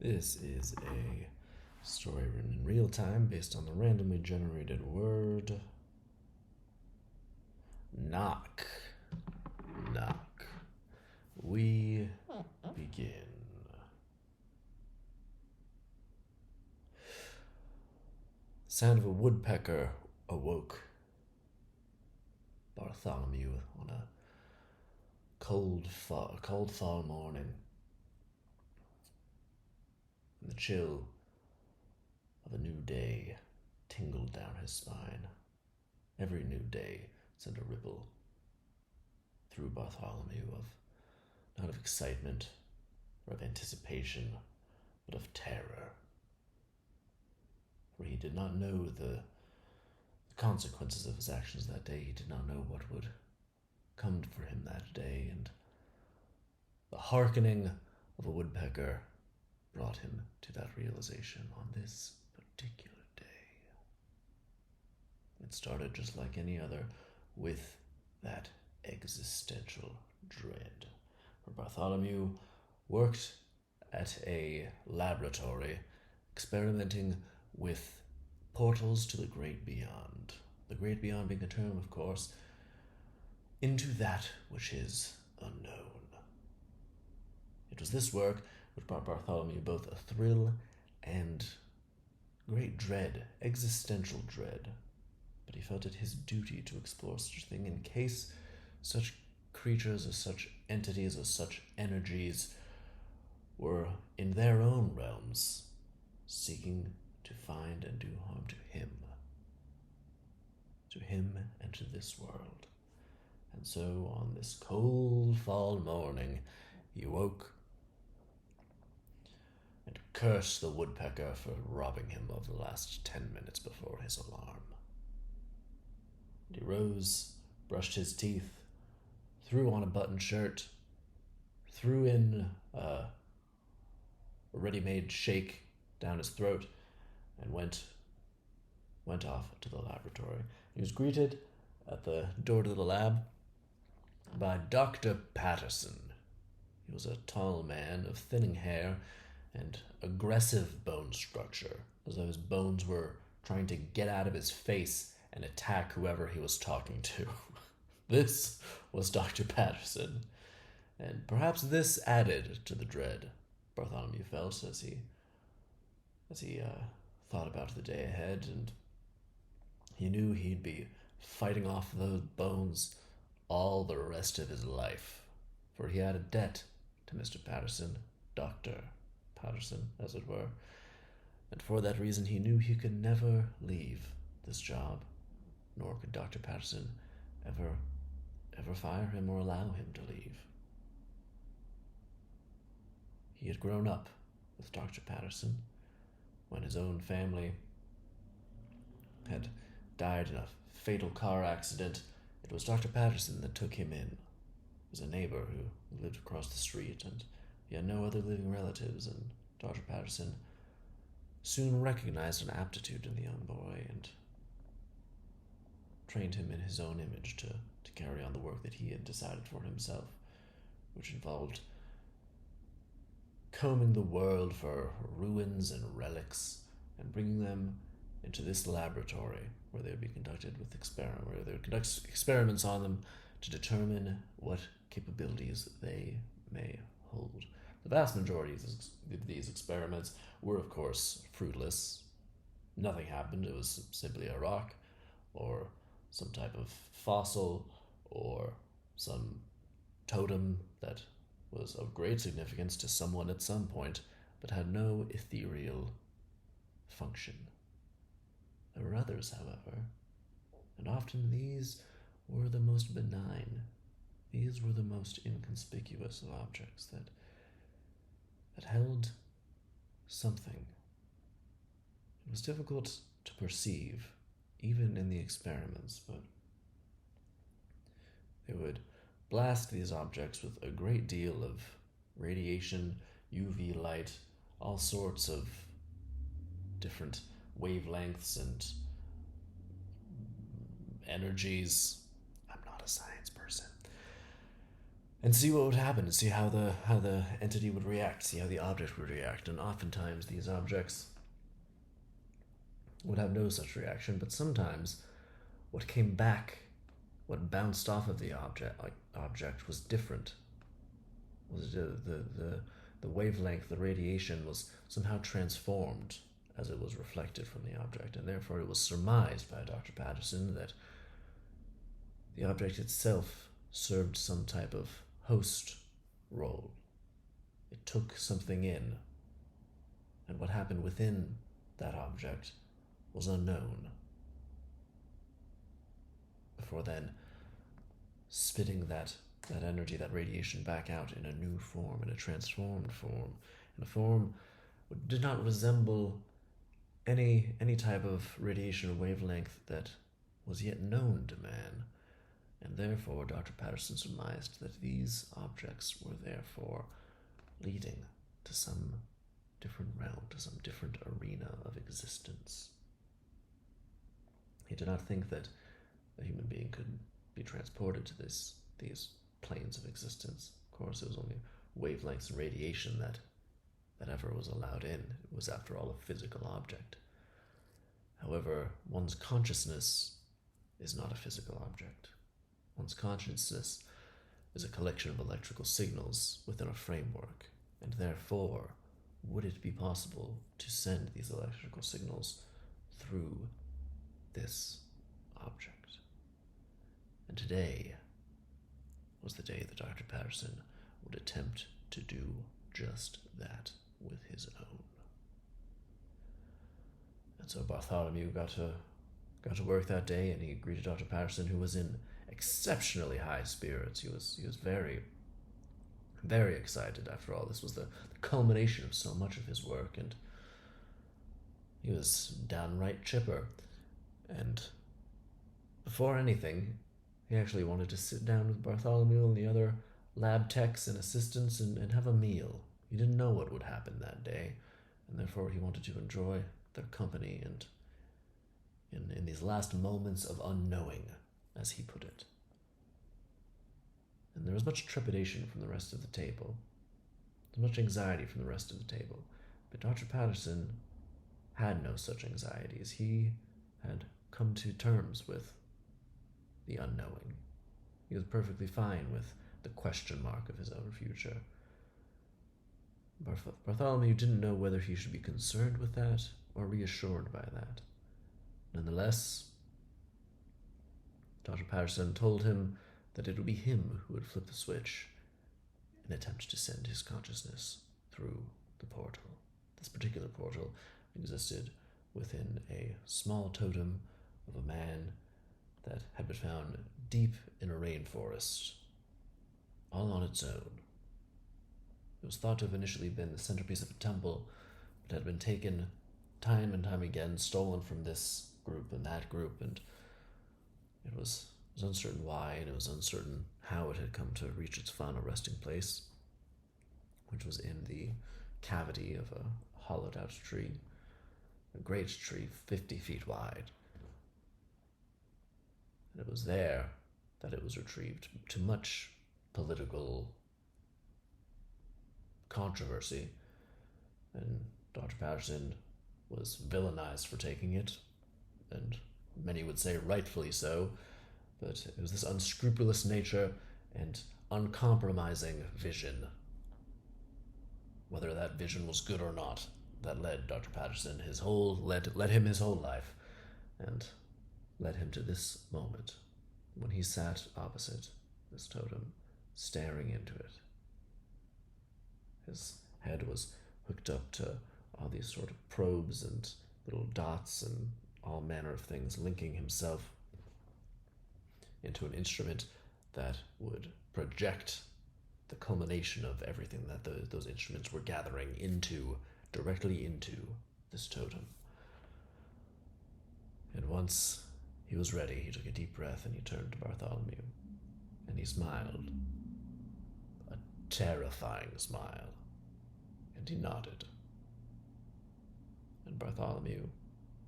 This is a story written in real time based on the randomly generated word knock. Knock. We begin. Sound of a woodpecker awoke Bartholomew on a cold fall morning. And the chill of a new day tingled down his spine. Every new day sent a ripple through Bartholomew not of excitement or of anticipation, but of terror. For he did not know the consequences of his actions that day. He did not know what would come for him that day, and the hearkening of a woodpecker brought him to that realization on this particular day. It started just like any other, with that existential dread. For Bartholomew worked at a laboratory experimenting with portals to the great beyond. The great beyond being a term, of course, into that which is unknown. It was this work which brought Bartholomew both a thrill and great dread, existential dread. But he felt it his duty to explore such a thing in case such creatures or such entities or such energies were in their own realms seeking to find and do harm to him and to this world. And so on this cold fall morning he woke and cursed the woodpecker for robbing him of the last 10 minutes before his alarm. He rose, brushed his teeth, threw on a button shirt, threw in a ready-made shake down his throat, and went off to the laboratory. He was greeted at the door to the lab by Dr. Patterson. He was a tall man of thinning hair and aggressive bone structure, as though his bones were trying to get out of his face and attack whoever he was talking to. This was Dr. Patterson, and perhaps this added to the dread Bartholomew felt as he thought about the day ahead, and he knew he'd be fighting off those bones all the rest of his life, for he had a debt to Mr. Patterson, Dr. Patterson, as it were, and for that reason he knew he could never leave this job, nor could Dr. Patterson ever fire him or allow him to leave. He had grown up with Dr. Patterson. When his own family had died in a fatal car accident, it was Dr. Patterson that took him in. He was a neighbor who lived across the street, and he had no other living relatives, and Dr. Patterson soon recognized an aptitude in the young boy and trained him in his own image to carry on the work that he had decided for himself, which involved combing the world for ruins and relics and bringing them into this laboratory where they would be conducted with where they would conduct experiments on them to determine what capabilities they may hold. The vast majority of these experiments were, of course, fruitless. Nothing happened. It was simply a rock or some type of fossil or some totem that was of great significance to someone at some point, but had no ethereal function. There were others, however, and often these were the most benign. These were the most inconspicuous of objects that held something. It was difficult to perceive, even in the experiments, but they would blast these objects with a great deal of radiation, UV light, all sorts of different wavelengths and energies. I'm not a science person. and see what would happen, and see how the entity would react, see how the object would react. And oftentimes these objects would have no such reaction, but sometimes what came back, what bounced off of the object was different. Was the wavelength, the radiation was somehow transformed as it was reflected from the object, and therefore it was surmised by Dr. Patterson that the object itself served some type of host role. It took something in, and what happened within that object was unknown, before then spitting that energy, that radiation back out in a new form, in a transformed form, in a form which did not resemble any type of radiation or wavelength that was yet known to man. And therefore Dr. Patterson surmised that these objects were therefore leading to some different realm, to some different arena of existence. He did not think that a human being could be transported to these planes of existence. Of course, it was only wavelengths and radiation that ever was allowed in. It was, after all, a physical object. However, one's consciousness is not a physical object. One's consciousness is a collection of electrical signals within a framework, and therefore, would it be possible to send these electrical signals through this object? And today was the day that Dr. Patterson would attempt to do just that with his own. And so Bartholomew got to work that day, and he greeted Dr. Patterson, who was in exceptionally high spirits. He was very, very excited. After all, this was the culmination of so much of his work, and he was downright chipper. And before anything, he actually wanted to sit down with Bartholomew and the other lab techs and assistants and have a meal. He didn't know what would happen that day, and therefore he wanted to enjoy their company and in these last moments of unknowing, as he put it. And there was much trepidation from the rest of the table. There was much anxiety from the rest of the table. But Dr. Patterson had no such anxieties. He had come to terms with the unknowing. He was perfectly fine with the question mark of his own future. Bartholomew didn't know whether he should be concerned with that or reassured by that. Nonetheless, Dr. Patterson told him that it would be him who would flip the switch and attempt to send his consciousness through the portal. This particular portal existed within a small totem of a man that had been found deep in a rainforest, all on its own. It was thought to have initially been the centerpiece of a temple, but had been taken time and time again, stolen from this group and that group, and it was uncertain why, and it was uncertain how it had come to reach its final resting place, which was in the cavity of a hollowed-out tree, a great tree 50 feet wide. And it was there that it was retrieved, to much political controversy, and Dr. Patterson was villainized for taking it, and many would say rightfully so, but it was this unscrupulous nature and uncompromising vision, whether that vision was good or not, that led Dr. Patterson led him his whole life, and led him to this moment when he sat opposite this totem, staring into it. His head was hooked up to all these sort of probes and little dots and all manner of things, linking himself into an instrument that would project the culmination of everything that those instruments were gathering directly into this totem. And once he was ready, he took a deep breath and he turned to Bartholomew, and he smiled, a terrifying smile, and he nodded. And Bartholomew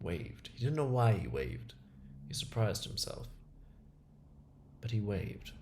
waved. He didn't know why he waved. He surprised himself. But he waved.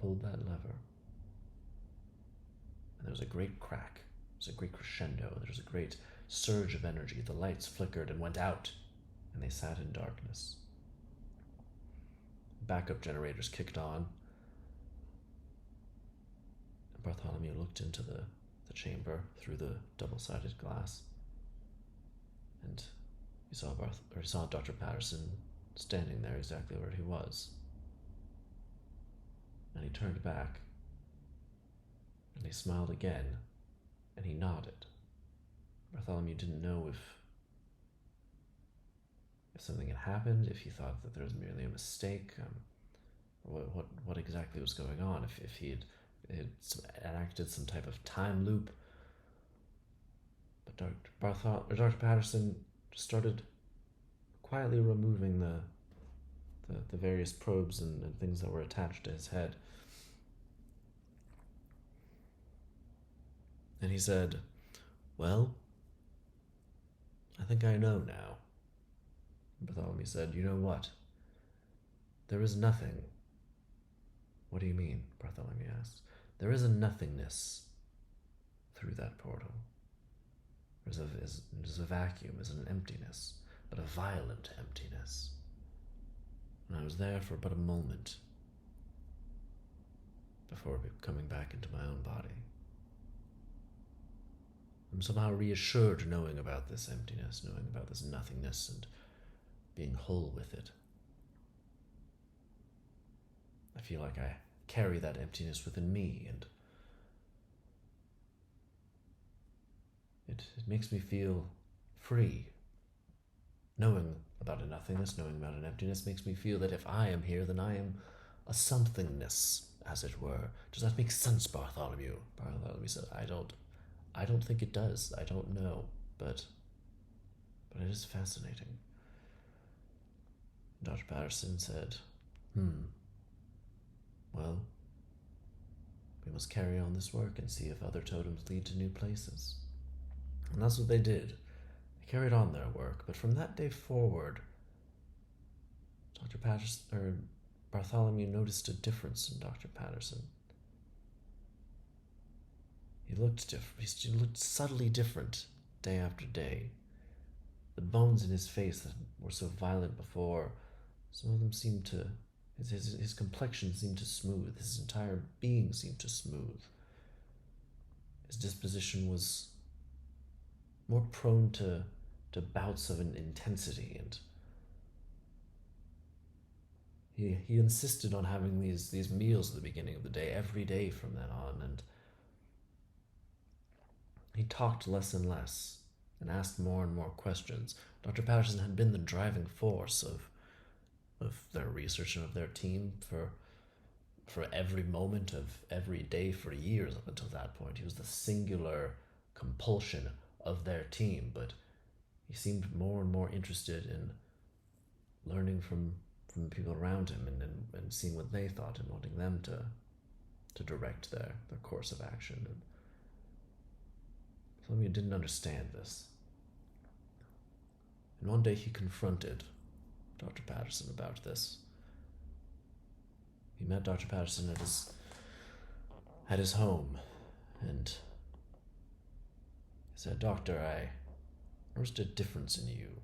pulled that lever, and there was a great crack. There was a great crescendo. There was a great surge of energy. The lights flickered and went out, and they sat in darkness. Backup generators kicked on, and Bartholomew looked into the chamber through the double-sided glass, and he saw Dr. Patterson standing there exactly where he was. And he turned back, and he smiled again, and he nodded. Bartholomew didn't know if something had happened, if he thought that there was merely a mistake, or what exactly was going on, if he had enacted some type of time loop. But Dr. Patterson started quietly removing the various probes and things that were attached to his head. And he said, "Well, I think I know now." Bartholomew said, "You know what? There is nothing." "What do you mean?" Bartholomew asked. "There is a nothingness through that portal. There's a vacuum, there's an emptiness, but a violent emptiness. And I was there for but a moment before coming back into my own body. I'm somehow reassured knowing about this emptiness, knowing about this nothingness, and being whole with it. I feel like I carry that emptiness within me, and it makes me feel free. Knowing about a nothingness, knowing about an emptiness, makes me feel that if I am here, then I am a somethingness, as it were. Does that make sense, Bartholomew?" Bartholomew said, I don't think it does. I don't know, but it is fascinating." Dr. Patterson said, "Well, we must carry on this work and see if other totems lead to new places." And that's what they did. They carried on their work, but from that day forward, Bartholomew noticed a difference in Dr. Patterson. He looked different. He looked subtly different day after day. The bones in his face that were so violent before, some of them seemed to, his complexion seemed to smooth. His entire being seemed to smooth. His disposition was more prone to bouts of an intensity, and he insisted on having these meals at the beginning of the day, every day from then on, and he talked less and less and asked more and more questions. Dr. Patterson had been the driving force of their research and of their team for every moment of every day for years up until that point. He was the singular compulsion of their team, but he seemed more and more interested in learning from the people around him and seeing what they thought and wanting them to direct their course of action. And Bartholomew didn't understand this. And one day he confronted Dr. Patterson about this. He met Dr. Patterson at his home, and he said, "Doctor, I noticed a difference in you.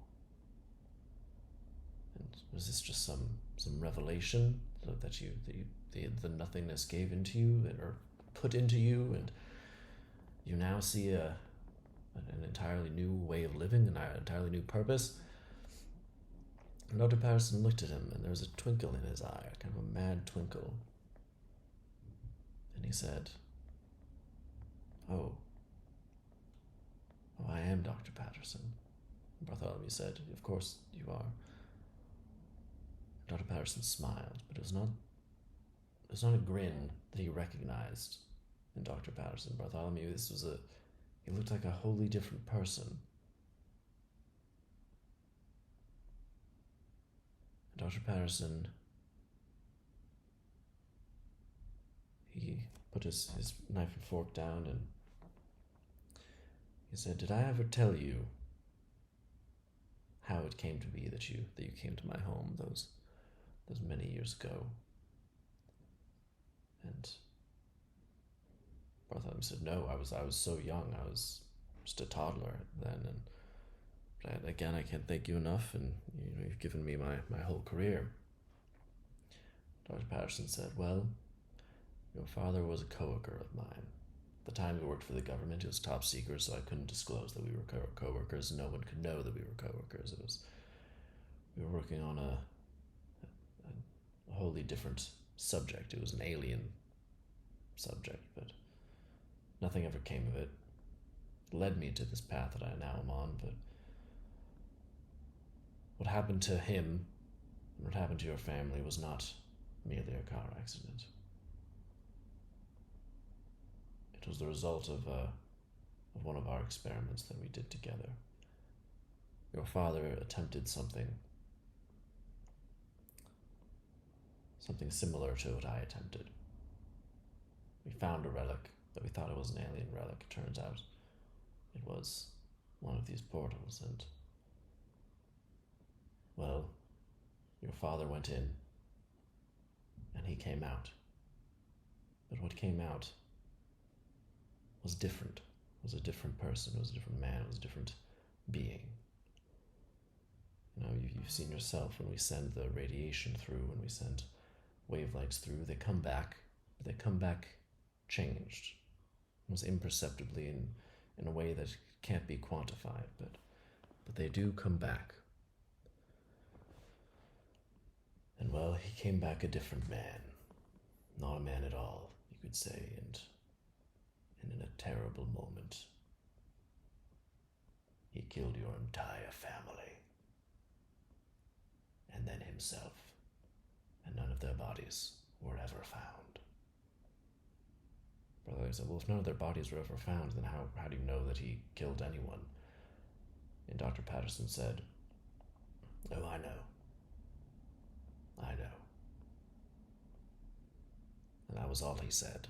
And was this just some revelation that the nothingness gave into you, or put into you, and you now see an entirely new way of living, an entirely new purpose?" And Dr. Patterson looked at him, and there was a twinkle in his eye, kind of a mad twinkle. And he said, Oh, I am Dr. Patterson." And Bartholomew said, "Of course you are." Dr. Patterson smiled, but it was not a grin that he recognized in Dr. Patterson. Bartholomew, he looked like a wholly different person. Dr. Patterson, he put his knife and fork down, and he said, "Did I ever tell you how it came to be that you came to my home those many years ago?" And Bartholomew said, no, I was so young. I was just a toddler then. But again, I can't thank you enough, and you've given me my whole career. Dr. Patterson said, well, your father was a coworker of mine. At the time we worked for the government, it was top secret, so I couldn't disclose that we were coworkers. No one could know that we were coworkers. We were working on a wholly different subject. It was an alien subject, but nothing ever came of it. It led me to this path that I now am on, but what happened to him and what happened to your family was not merely a car accident. It was the result of one of our experiments that we did together. Your father attempted something similar to what I attempted. We found a relic that we thought it was an alien relic. It turns out it was one of these portals, and well, your father went in and he came out. But what came out was different. It was a different person, it was a different man, it was a different being. You've seen yourself when we send the radiation through, when we send wavelengths through, they come back, but they come back changed, almost imperceptibly in a way that can't be quantified, but they do come back. And well, he came back a different man. Not a man at all, you could say, and in a terrible moment, he killed your entire family. And then himself. And none of their bodies were ever found. Brother said, well, if none of their bodies were ever found, then how do you know that he killed anyone? And Dr. Patterson said, oh, I know. And that was all he said.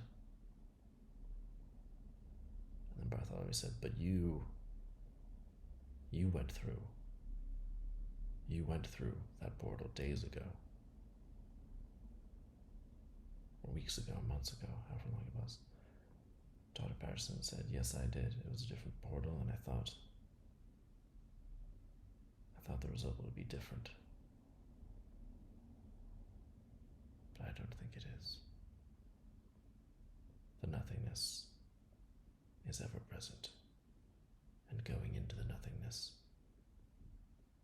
And then Bartholomew said, but you went through. You went through that portal days ago. Or weeks ago, months ago, however long it was. Dr. Patterson said, yes, I did. It was a different portal, and I thought the result would be different. But I don't think it is. The nothingness is ever present, and going into the nothingness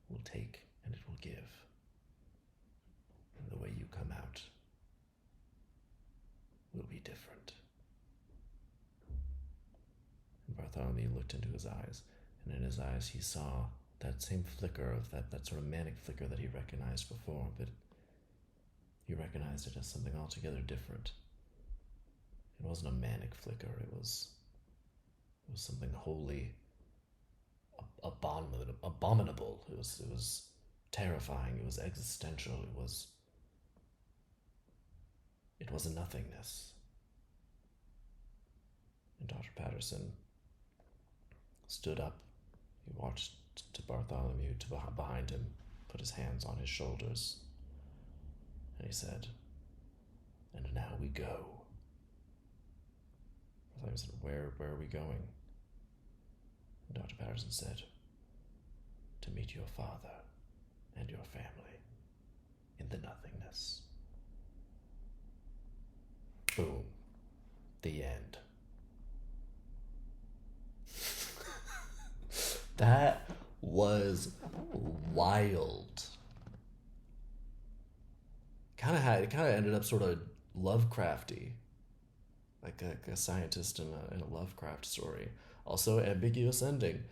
will take and it will give. And the way you come out will be different. And Bartholomew looked into his eyes, and in his eyes he saw that same flicker of that sort of manic flicker that he recognized before, but he recognized it as something altogether different. It wasn't a manic flicker, it was something wholly abominable. It was terrifying, it was existential, it was a nothingness. And Dr. Patterson stood up. He watched to Bartholomew, to behind him, put his hands on his shoulders, and he said, and now we go. Bartholomew said, where are we going? And Dr. Patterson said, to meet your father and your family in the nothingness. Boom. The end. That was wild. It kind of ended up sort of Lovecrafty, like a scientist in a Lovecraft story. Also, ambiguous ending.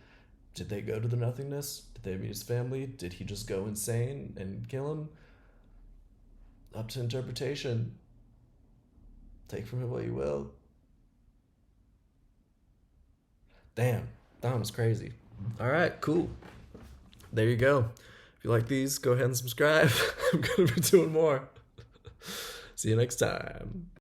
Did they go to the nothingness? Did they meet his family? Did he just go insane and kill him? Up to interpretation. Take from it what you will. Damn, that was crazy. All right, cool. There you go. If you like these, go ahead and subscribe. I'm going to be doing more. See you next time.